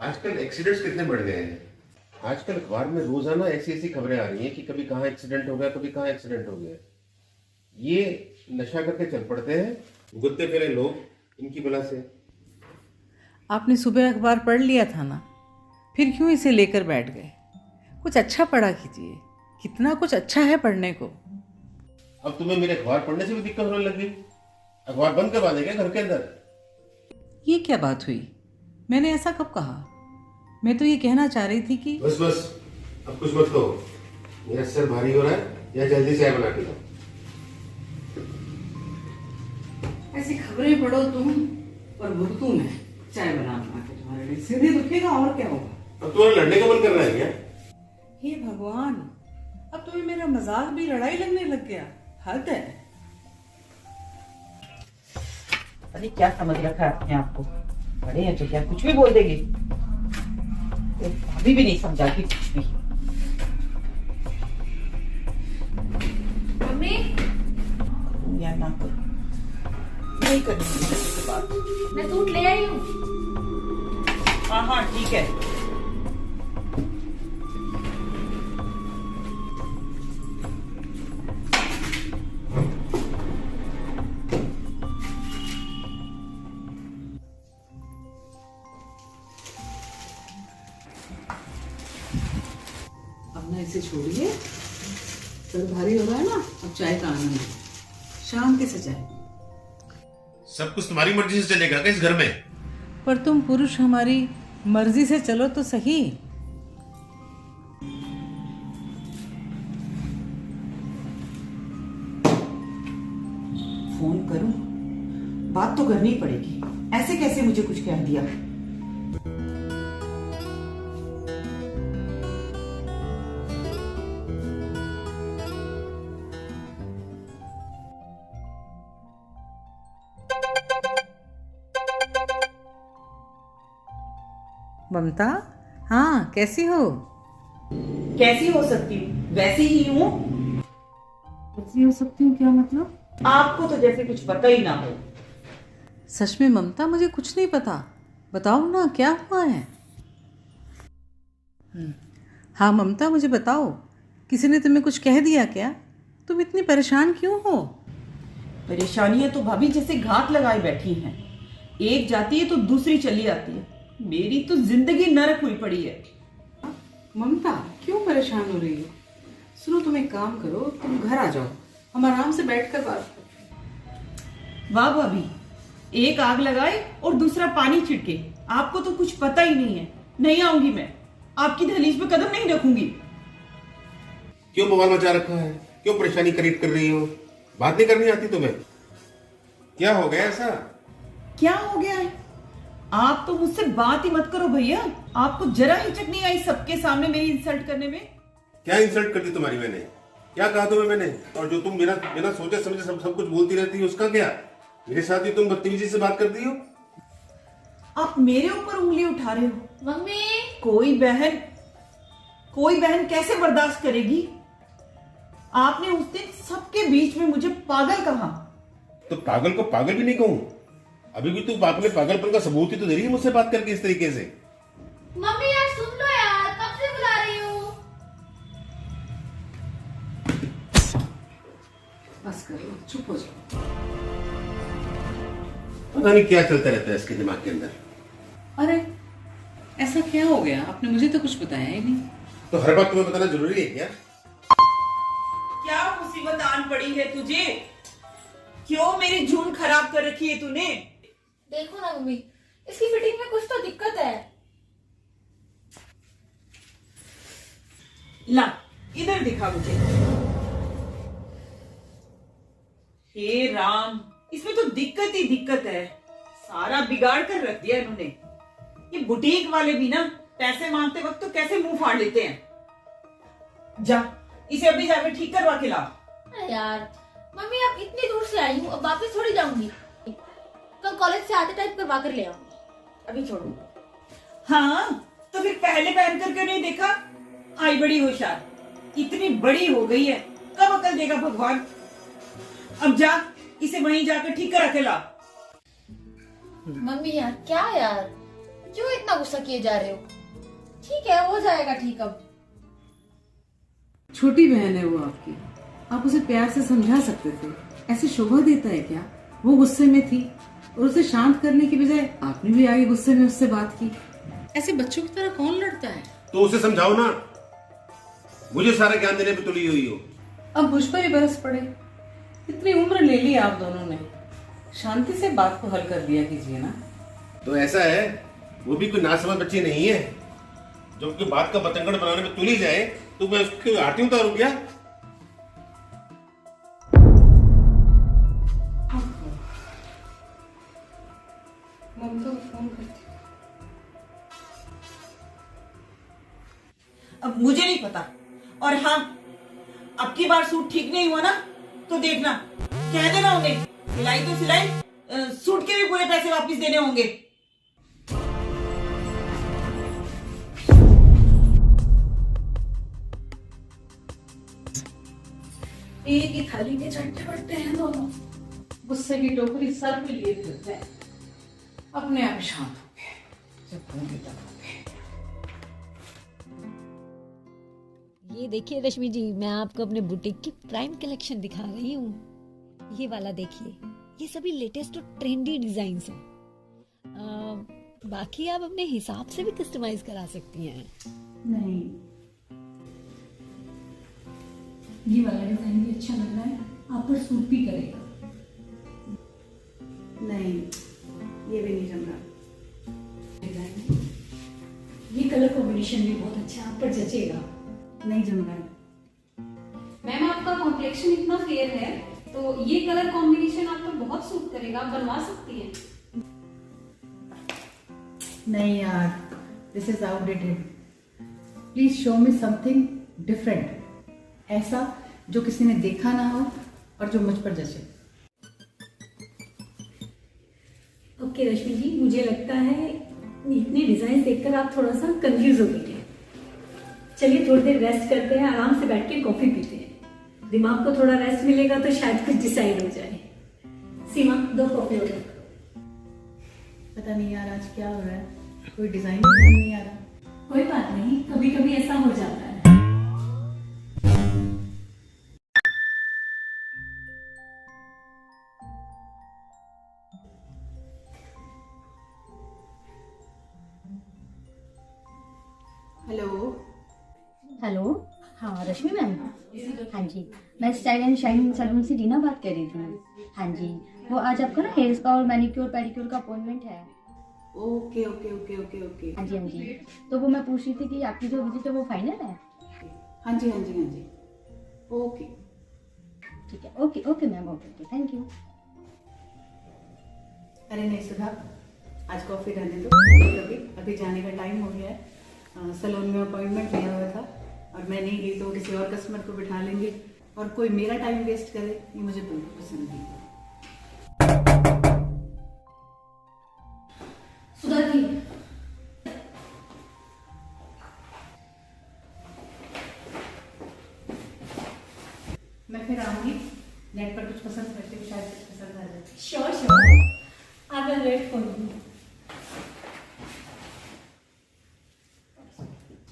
आजकल एक्सीडेंट्स कितने बढ़ गए हैं। आजकल अखबार में रोजाना ऐसी ऐसी खबरें आ रही हैं कि कभी कहाँ एक्सीडेंट हो गया, कभी कहाँ एक्सीडेंट हो गया। ये नशा करके चल पड़ते हैं, भुगतते फिरे लोग इनकी बला से। आपने सुबह अखबार पढ़ लिया था ना, फिर क्यों इसे लेकर बैठ गए? कुछ अच्छा पढ़ा कीजिए, कितना कुछ अच्छा है पढ़ने को। अब तुम्हें मेरे अखबार पढ़ने से भी दिक्कत होने लगी। अखबार बंद करवा देंगे घर के अंदर। ये क्या बात हुई? मैंने ऐसा कब कहा? मैं तो ये कहना चाह रही थी कि बस बस, अब कुछ मत कहो। मेरा सर भारी हो रहा है, या जल्दी चाय बना के लाओ। ऐसी खबरें पढ़ो तुम और भुगतू मैं चाय बना के तुम्हारे लिए। सीधे दुखेगा और क्या होगा? अब तुम्हारा लड़ने का मन कर रहा है क्या? हे भगवान, अब तुम्हें मेरा मजाक भी लड़ाई लगने लग गया। हद है। अरे क्या समझ रखा है अपने आप को? बड़े हैं तो क्या कुछ भी बोल देगी? अभी भी नहीं समझाती कुछ भी। मम्मी, या ना करूं, नहीं करूंगी इसके बाद। मैं सूट ले आई हूँ। हाँ हाँ ठीक है। अब ना इसे छोड़िए, सर भारी हो रहा है ना। अब चाय का आनंद लो, शांति से चाय। सब कुछ तुम्हारी मर्जी से चलेगा क्या इस घर में? पर तुम पुरुष हमारी मर्जी से चलो तो सही। फोन करूं? बात तो करनी पड़ेगी। ऐसे कैसे मुझे कुछ कह दिया? ममता, हाँ कैसी हो? कैसी हो सकती हूँ? वैसी ही हूँ। कैसी हो सकती हूँ क्या मतलब? आपको तो जैसे कुछ पता ही ना हो। सच में ममता, मुझे कुछ नहीं पता। बताओ ना क्या हुआ है। हाँ ममता, मुझे बताओ, किसी ने तुम्हें कुछ कह दिया क्या? तुम इतनी परेशान क्यों हो? परेशानियां तो भाभी जैसे घात लगाए बैठी हैं। एक जाती है तो दूसरी चली आती है। मेरी तो जिंदगी नरक हुई पड़ी है। ममता क्यों परेशान हो रही हो? सुनो, तुम एक काम करो, तुम घर आ जाओ, हम आराम से बैठकर बात करते। वाह भाभी, एक आग लगाए और दूसरा पानी छिड़के। आपको तो कुछ पता ही नहीं है। नहीं आऊंगी मैं, आपकी दहलीज पे कदम नहीं रखूंगी। क्यों बवाल मचा रखा है? क्यों परेशानी क्रिएट कर रही हो? बात नहीं करनी आती तुम्हें? क्या हो गया ऐसा? क्या हो गया है? आप तो मुझसे बात ही मत करो भैया। आपको जरा हिचक नहीं आई सबके सामने मेरी इंसल्ट करने में? क्या इंसल्ट कर दी तुम्हारी मैंने? क्या कहा तुम्हें मैंने? और जो तुम बिना बिना सोचे समझे सब कुछ बोलती रहती हो, उसका क्या? मेरे साथ भी तुम बदतमीजी से बात करती हो। आप मेरे ऊपर उंगली उठा रहे हो। मम्मी, कोई बहन कैसे बर्दाश्त करेगी? आपने उस दिन सबके बीच में मुझे पागल कहा। तो पागल को पागल भी नहीं कहूं? अभी भी तू अपने पागलपन का सबूत ही तो दे रही है मुझसे बात करके इस तरीके से। मम्मी यार सुन लो यार, कब से बुला रही हूँ। बस करो, चुप हो जाओ। पता नहीं क्या चलता रहता है इसके दिमाग के अंदर। अरे ऐसा क्या हो गया? आपने मुझे तो कुछ बताया ही नहीं। तो हर बात तुम्हें बताना जरूरी है क्या? क्या मुसीबत आन पड़ी है तुझे? क्यों मेरी जून खराब कर रखी है तूने? देखो ना मम्मी, इसकी फिटिंग में कुछ तो दिक्कत है। ला इधर दिखा मुझे। हे राम, इसमें तो दिक्कत ही दिक्कत है। सारा बिगाड़ कर रख दिया इन्होंने। ये बुटीक वाले भी ना पैसे मांगते वक्त तो कैसे मुंह फाड़ लेते हैं। जा इसे अभी जाकर ठीक करवा के ला। अरे यार मम्मी, अब इतनी दूर से आई हूँ, अब वापस थोड़ी जाऊंगी। कल कॉलेज से आते टाइप करवा कर ले आऊंगी। अभी छोड़ो। हाँ तो फिर पहले पहन कर क्यों नहीं देखा? आई बड़ी होशियार, इतनी बड़ी हो गई है, कब अकल देगा भगवान। अब जा इसे वहीं जाकर ठीक करा के ला। मम्मी यार क्या यार, क्यों इतना गुस्सा किए जा रहे हो? ठीक है, हो जाएगा ठीक अब। छोटी बहन है वो आपकी, आप उसे प्यार से समझा सकते थे। ऐसे शोभा देता है क्या? वो गुस्से में थी और उसे शांत करने की बजाय आपने भी आगे गुस्से में उससे बात की। ऐसे बच्चों की तरह कौन लड़ता है? तो उसे समझाओ ना, मुझे सारा ज्ञान देने पे तुली हुई हो। अब मुझ पर ही बरस पड़े। इतनी उम्र ले ली आप दोनों ने, शांति से बात को हल कर दिया कीजिए ना। तो ऐसा है, वो भी कोई नासमझ बच्ची नहीं है जो कि बात का बतंगड़ बनाने में तुली जाए तो मैं उसकी आरती उतारूं क्या? ममता को फोन करती। अब मुझे नहीं पता, और हाँ, अब की बार सूट ठीक नहीं हुआ ना तो देखना, कह देना उन्हें, सिलाई तो सिलाई, सूट के भी पूरे पैसे वापस देने होंगे। एक ही थाली के चट्टे बट्टे हैं दोनों, गुस्से की टोकरी सर पे लिए फिरते हैं। अपने आप शांत हो गए, जब होंगे तब होंगे। ये देखिए रश्मि जी, मैं आपको अपने बुटीक की प्राइम कलेक्शन दिखा रही हूँ। ये वाला देखिए, ये सभी लेटेस्ट और ट्रेंडी डिजाइन्स हैं। बाकी आप अपने हिसाब से भी कस्टमाइज करा सकती हैं। नहीं, ये वाला डिजाइन भी अच्छा लग रहा है, आप पर सूट भी करेगा। नहीं, ये भी नहीं जम रहा डिजाइन। ये कलर कॉम्बिनेशन भी बहुत अच्छा है, आप पर जचेगा। नहीं जम रहा है। मैम आपका कॉम्प्लेक्शन इतना फेयर है तो ये कलर कॉम्बिनेशन आप पर बहुत सूट करेगा, आप बनवा सकती हैं। नहीं यार, this is outdated. Please show me something different, ऐसा जो किसी ने देखा ना हो और जो मुझ पर जचे। ओके रश्मि जी, मुझे लगता है इतने डिजाइन देखकर आप थोड़ा सा कंफ्यूज हो गए हैं। चलिए थोड़ी देर रेस्ट करते हैं, आराम से बैठ के कॉफी पीते हैं। दिमाग को थोड़ा रेस्ट मिलेगा तो शायद कुछ डिसाइड हो जाए। सीमा, 2 कॉफी ऑर्डर। पता नहीं यार आज क्या हो रहा है, कोई डिजाइन नहीं आ रहा। कोई बात नहीं, कभी कभी ऐसा हो जाता है। हेलो, हेलो, हाँ रश्मि मैम। हाँ जी, मैं स्टाइल एंड शाइन सैलून से रीना बात कर रही थी। हाँ जी, वो आज आपका ना हेयर स्पा और मैनिक्योर पेडिक्योर का अपॉइंटमेंट है। Okay okay okay okay okay. हाँ जी हाँ जी, तो वो मैं पूछ रही थी कि आपकी जो विजिट है वो फाइनल है? हाँ जी हाँ जी हाँ जी, ओके ठीक है, okay okay ma'am, okay okay, thank you. अरे नहीं सुधा, आज कॉफी रहने दो, कभी अभी जाने का टाइम हो गया है। सैलून में अपॉइंटमेंट लिया हुआ था और मैं नहीं गई तो किसी और कस्टमर को बिठा लेंगे और कोई मेरा टाइम वेस्ट करे, ये मुझे बिल्कुल पसंद नहीं। सुधा जी, मैं फिर आऊंगी, नेट पर कुछ पसंद करती हूँ, शायद कुछ पसंद आ जाए। Sure sure, I will wait for you.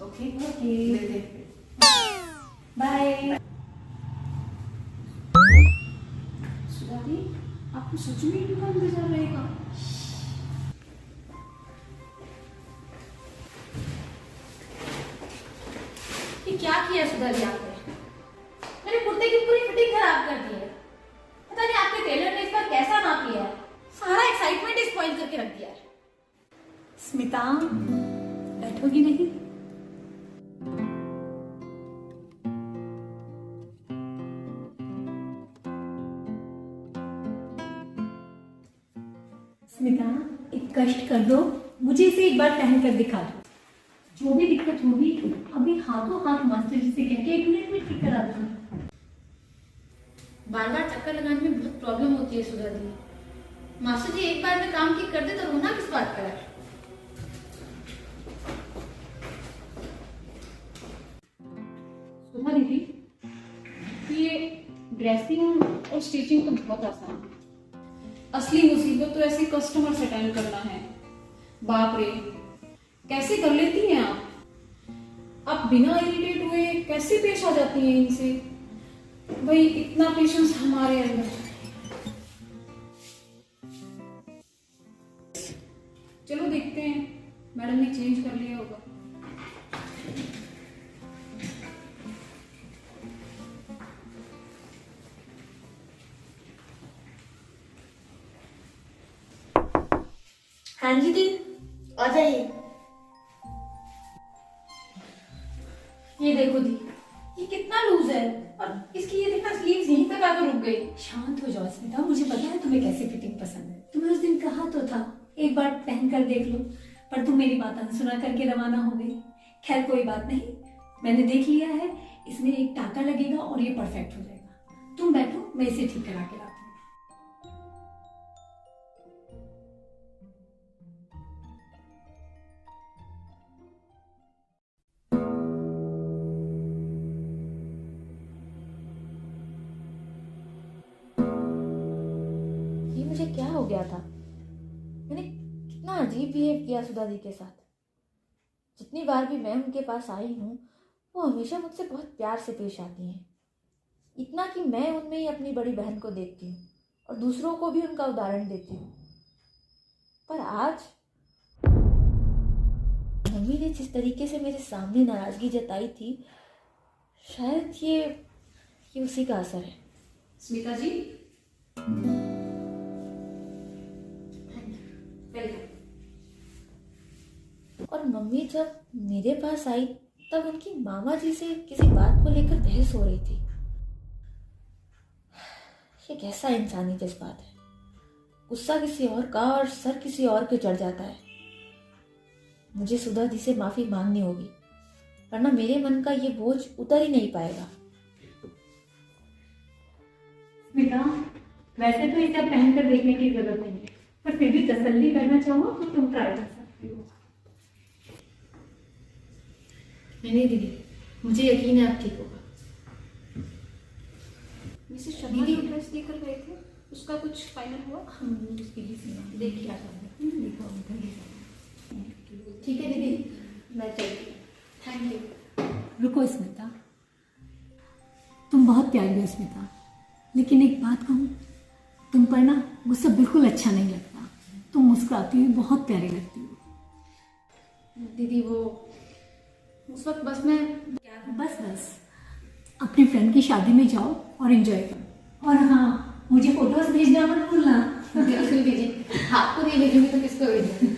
Okay okay, bye. Sudha ji, आपको सच में इनका इंतजार रहेगा? ये क्या किया सुधा जी आपने? मेरे कुर्ते की पूरी फिटिंग खराब कर दी है। पता नहीं आपके टेलर ने इस बार कैसा नाप लिया है, सारा एक्साइटमेंट इस पॉइंट करके रख दिया है। स्मिता, बैठोगी नहीं? स्मिता, एक कष्ट कर दो, मुझे इसे एक बार पहन कर दिखा दो। जो भी दिक्कत होगी अभी हाथों हाथ मास्टर जी से कह के 1 मिनट में ठीक करा दूंगी। बार बार चक्कर लगाने में बहुत प्रॉब्लम होती है सुधा जी। मास्टर जी एक बार में काम ठीक कर दे तो रोना किस बात का है? सुधा दीदी, ये ड्रेसिंग और स्टिचिंग तो बहुत आसान है, असली मुसीबत तो ऐसे कस्टमर से अटेंड करना है। बाप रे, कैसे कर लेती हैं आप बिना इरिटेट हुए कैसे पेश आ जाती हैं इनसे? भाई इतना पेशेंस हमारे अंदर चाहिए। चलो देखते हैं, मैडम ने चेंज कर लिया होगा। हाँ जी दी, आ जाइए। ये देखो दी, ये कितना लूज है और इसकी ये देखना स्लीव्स यहीं तक आकर रुक गई। शांत हो जाओ स्मिता, मुझे पता है तुम्हें कैसी फिटिंग पसंद है। तुम्हें उस दिन कहा तो था एक बार पहन कर देख लो, पर तुम मेरी बात अनसुना करके रवाना हो गई। खैर कोई बात नहीं, मैंने देख लिया है, इसमें एक टाका लगेगा और ये परफेक्ट हो जाएगा। तुम बैठो, मैं इसे ठीक करा के लाती हूँ। ये मुझे क्या हो गया था? मैंने कितना अजीब बिहेव किया सुधा दी के साथ। जितनी बार भी मैं उनके पास आई हूँ वो हमेशा मुझसे बहुत प्यार से पेश आती हैं, इतना कि मैं उनमें ही अपनी बड़ी बहन को देखती हूँ और दूसरों को भी उनका उदाहरण देती हूँ। पर आज मम्मी ने जिस तरीके से मेरे सामने नाराजगी जताई थी, शायद ये उसी का असर है। स्मिता जी, और मम्मी जब मेरे पास आई तब उनकी मामा जी से किसी बात को लेकर बहस हो रही थी। ये कैसा इंसानी जज्बात है, गुस्सा किसी और का और सर किसी और के चढ़ जाता है। मुझे सुधा दी से माफी मांगनी होगी, वरना मेरे मन का ये बोझ उतर ही नहीं पाएगा। स्मिता, वैसे तो इसे पहन कर देखने की जरूरत नहीं है, पर फिर भी तसल्ली करना चाहो तो तुम ट्राई कर सकती हो। नहीं दीदी, मुझे यकीन है आप ठीक होगा। मिसेस शर्मा जो ड्रेस लेकर गए थे उसका कुछ फाइनल हुआ? देखिए ठीक है दीदी, मैं चलती हूँ। Thank you. रुको स्मिता, तुम बहुत प्यारी हो स्मिता, लेकिन एक बात कहूँ, तुम पर ना गुस्सा बिल्कुल अच्छा नहीं लगता। तुम मुस्कुराती हुई बहुत प्यारी लगती हो। दीदी वो उस वक्त बस मैं बस अपनी फ्रेंड की शादी में जाओ और एंजॉय करो। और हाँ, मुझे फोटोज भेजना मत भूलना। बिल्कुल दीदी, आपको नहीं भेजूंगी तो किसको भेजूंगी?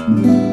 है।